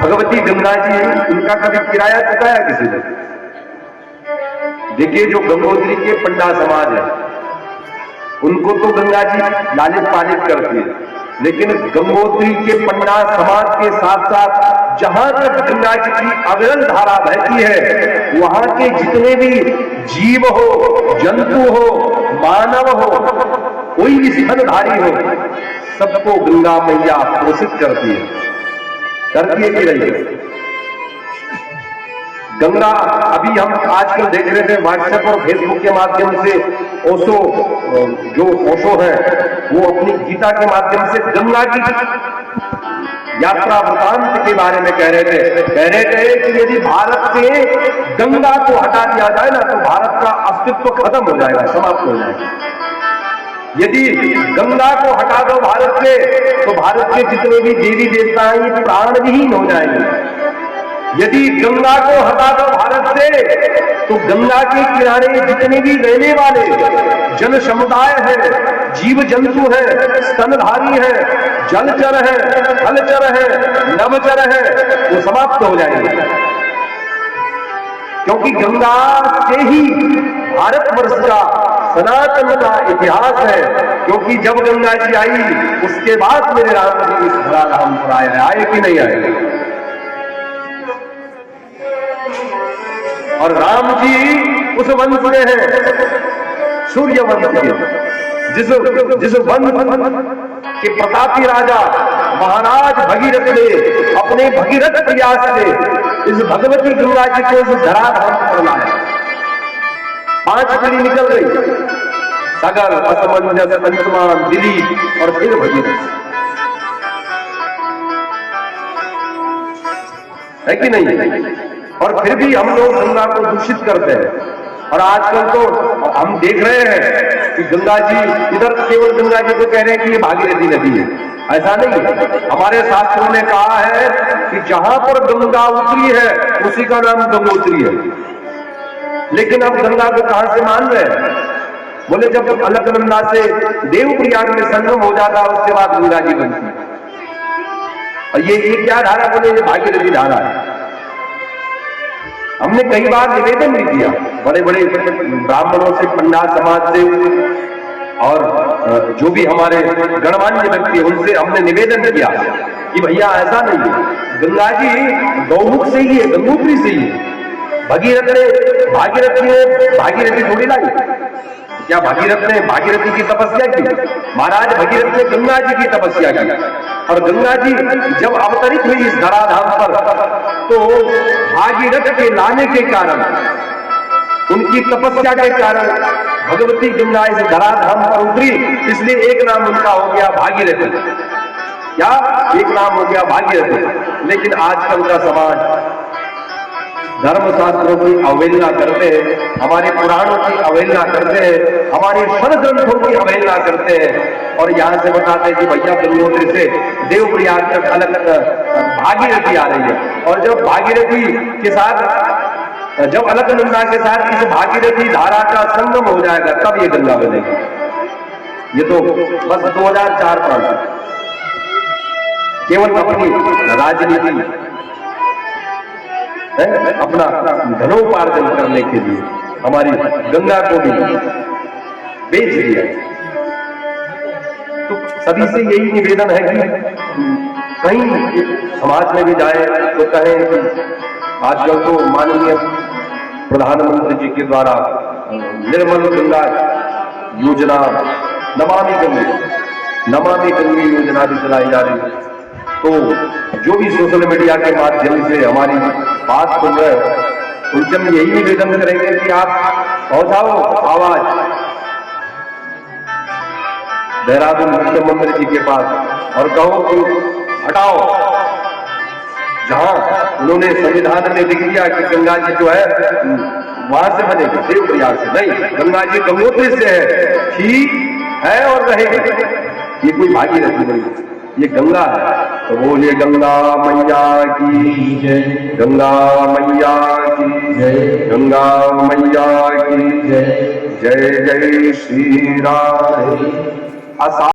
भगवती गंगा जी, उनका कभी किराया चुकाया किसी ने? देखिए, जो गंगोत्री के पंडा समाज है, उनको तो गंगा जी लालित पालित करती है, लेकिन गंगोत्री के पंडा समाज के साथ साथ जहां तक गंगा जी की अविरल धारा बहती है, वहां के जितने भी जीव हो, जंतु हो, मानव हो, कोई भी स्तनधारी हो, सबको गंगा मैया पोषित करती है कि रही है। गंगा, अभी हम आजकल देख रहे थे व्हाट्सएप और फेसबुक के माध्यम से, ओशो है, वो अपनी गीता के माध्यम से गंगा की यात्रा वृतांत के बारे में कह रहे थे कि यदि भारत से गंगा को हटा दिया जाए ना, तो भारत का अस्तित्व खत्म हो जाएगा, समाप्त हो जाएगा। यदि गंगा को हटा दो भारत से, तो भारत के जितने भी देवी देवता हैं प्राणविहीन हो जाएंगे। यदि गंगा को हटा दो भारत से, तो गंगा के किनारे जितने भी रहने वाले जन समुदाय है, जीव जंतु है, स्तनधारी है, जलचर है, थलचर है, नभचर है, वो समाप्त हो जाएंगे। क्योंकि गंगा से ही भारतवर्ष का सनातन का इतिहास है। क्योंकि जब गंगा जी आई, उसके बाद मेरे राम जी इस धराधाम पर आए कि नहीं आए? और राम जी उस वंश में है, सूर्य वंश के, जिस वंश के प्रतापी राजा महाराज भगीरथ ने अपने भगीरथ प्रयास से इस भगवती गंगा जी को इस धराधाम पर लाया। 5 पीढ़ी निकल गई, सगर, असमंजस, अंशुमान, दिलीप और फिर भगीरथ, है कि नहीं? और फिर भी हम लोग गंगा को दूषित करते हैं। और आजकल तो हम देख रहे हैं कि गंगा जी, इधर केवल गंगा जी को कह रहे हैं कि ये भागीरथी नदी है। ऐसा नहीं है। हमारे शास्त्रों ने कहा है कि जहां पर गंगा उतरी है उसी का नाम गंगोत्री है। लेकिन अब गंगा को कहां से मान रहे हैं? बोले जब अलकनंदा से देवप्रयाग में संगम हो जाता है, उसके बाद गंगा जी बनती है। और ये क्या धारा? बोले ये भागीरथी धारा है। हमने कई बार निवेदन भी किया, बड़े बड़े ब्राह्मणों से, पंडा समाज से, और जो भी हमारे गणमान्य व्यक्ति है उनसे हमने निवेदन किया कि भैया ऐसा नहीं है, गंगा जी गौमुख से ही है, गंगोत्री से ही है। भागीरथी थोड़ी लाई। क्या भागीरथ ने भागीरथी की तपस्या की? महाराज भगीरथ ने गंगा जी की तपस्या की। और गंगा जी जब अवतरित हुई इस धराधाम पर, तो भागीरथ के लाने के कारण, उनकी तपस्या के कारण भगवती गंगा इस धराधाम पर उतरी। इसलिए एक नाम उनका हो गया भागीरथ। क्या? एक नाम हो गया भागीरथ। लेकिन आजकल का समाज धर्मशास्त्रों की अवहेलना करते हैं, हमारे पुराणों की अवहेलना करते हैं, हमारे षड ग्रंथों की अवहेलना करते हैं, और यहां से बताते हैं कि भैया गंगोत्री से देवप्रयाग तक अलग भागीरथी आ रही है। और जब भागीरथी के साथ, जब अलकनंदा के साथ इस भागीरथी धारा का संगम हो जाएगा, तब ये गंगा बनेगी। ये तो बस 2004-5 केवल अपनी राजनीति, अपना धनोपार्जन करने के लिए हमारी गंगा को भी बेच दिया। तो सभी से यही निवेदन है कि कहीं समाज में भी जाए तो कहें कि आजकल तो माननीय प्रधानमंत्री जी के द्वारा निर्मल गंगा योजना, नमामि गंगे योजना भी चलाई जा रही है। तो जो भी सोशल मीडिया के माध्यम से हमारी बात सुन रहे हैं, उनसे हम यही निवेदन करेंगे कि आप पहुंचाओ आवाज देहरादून मुख्यमंत्री जी के पास और कहो कि हटाओ। जहां उन्होंने संविधान में लिख दिया कि गंगा जी जो है वहां से बनेगी, देवप्रयाग से नहीं, गंगा जी गंगोत्री से है, ठीक है और रहेगी। ये कोई भागीरथी नहीं, ये गंगा है। तो बोलिए गंगा मैया की जय, गंगा मैया की जय, गंगा मैया की जय, जय जय श्री राम।